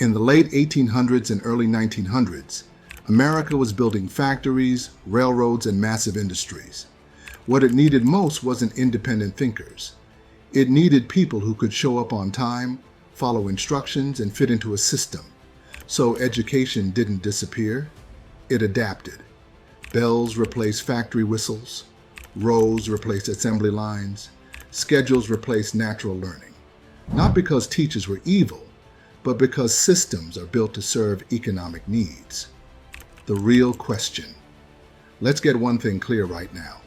In the late 1800s and early 1900s, America was building factories, railroads, and massive industries. What it needed most wasn't independent thinkers. It needed people who could show up on time, follow instructions, and fit into a system. So education didn't disappear, it adapted. Bells replaced factory whistles, rows replaced assembly lines, schedules replaced natural learning. Not because teachers were evil, but because systems are built to serve economic needs. The real question. Let's get one thing clear right now.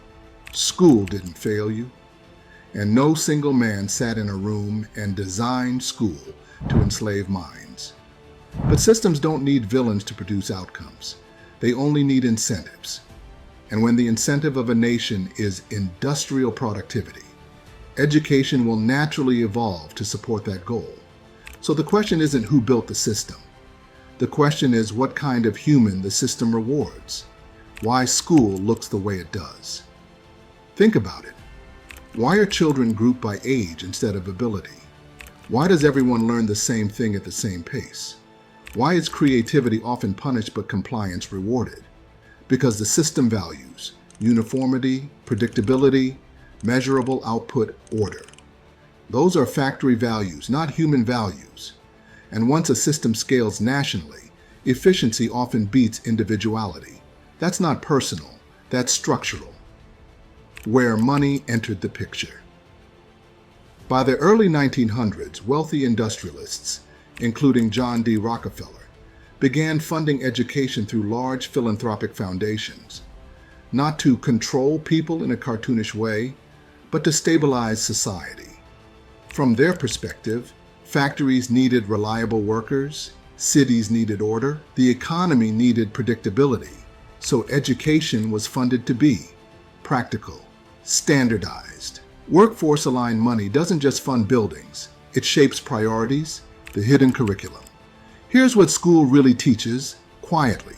School didn't fail you, and no single man sat in a room and designed school to enslave minds. But systems don't need villains to produce outcomes. They only need incentives. And when the incentive of a nation is industrial productivity, education will naturally evolve to support that goal. So the question isn't who built the system. The question is what kind of human the system rewards. Why school looks the way it does. Think about it. Why are children grouped by age instead of ability? Why does everyone learn the same thing at the same pace? Why is creativity often punished but compliance rewarded? Because the system values uniformity, predictability, measurable output, order. Those are factory values, not human values. And once a system scales nationally, efficiency often beats individuality. That's not personal, that's structural. Where money entered the picture. By the early 1900s, wealthy industrialists, including John D. Rockefeller, began funding education through large philanthropic foundations, not to control people in a cartoonish way, but to stabilize society. From their perspective, factories needed reliable workers, cities needed order, the economy needed predictability, so education was funded to be practical, standardized. Workforce-aligned money doesn't just fund buildings, it shapes priorities, the hidden curriculum. Here's what school really teaches, quietly.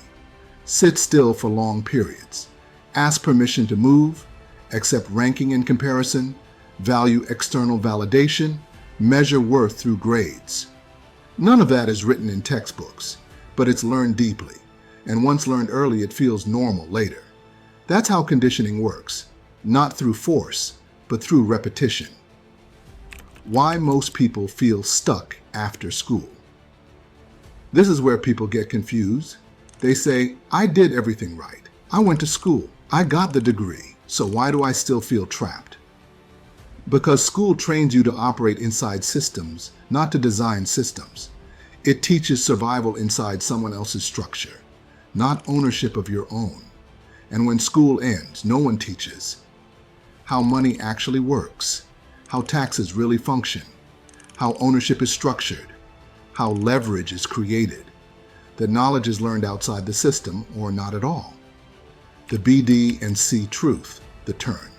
Sit still for long periods. Ask permission to move, accept ranking and comparison, value external validation, measure worth through grades. None of that is written in textbooks, but it's learned deeply, and once learned early, it feels normal later. That's how conditioning works, not through force, but through repetition. Why most people feel stuck after school. This is where people get confused. They say, I did everything right. I went to school. I got the degree. So why do I still feel trapped? Because school trains you to operate inside systems, not to design systems. It teaches survival inside someone else's structure, not ownership of your own. And when school ends, no one teaches how money actually works, how taxes really function, how ownership is structured, how leverage is created. The knowledge is learned outside the system or not at all. The BD and C truth, the turn.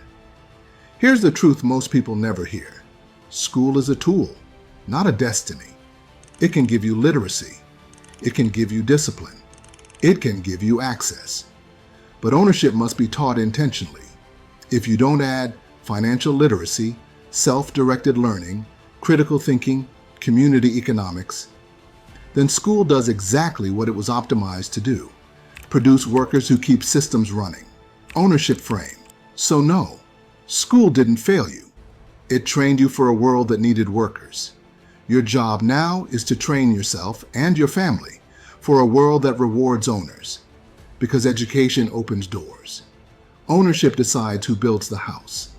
Here's the truth most people never hear. School is a tool, not a destiny. It can give you literacy. It can give you discipline. It can give you access. But ownership must be taught intentionally. If you don't add financial literacy, self-directed learning, critical thinking, community economics, then school does exactly what it was optimized to do. Produce workers who keep systems running. Ownership frame. So no, school didn't fail you. It trained you for a world that needed workers. Your job now is to train yourself and your family for a world that rewards owners. Because education opens doors. Ownership decides who builds the house.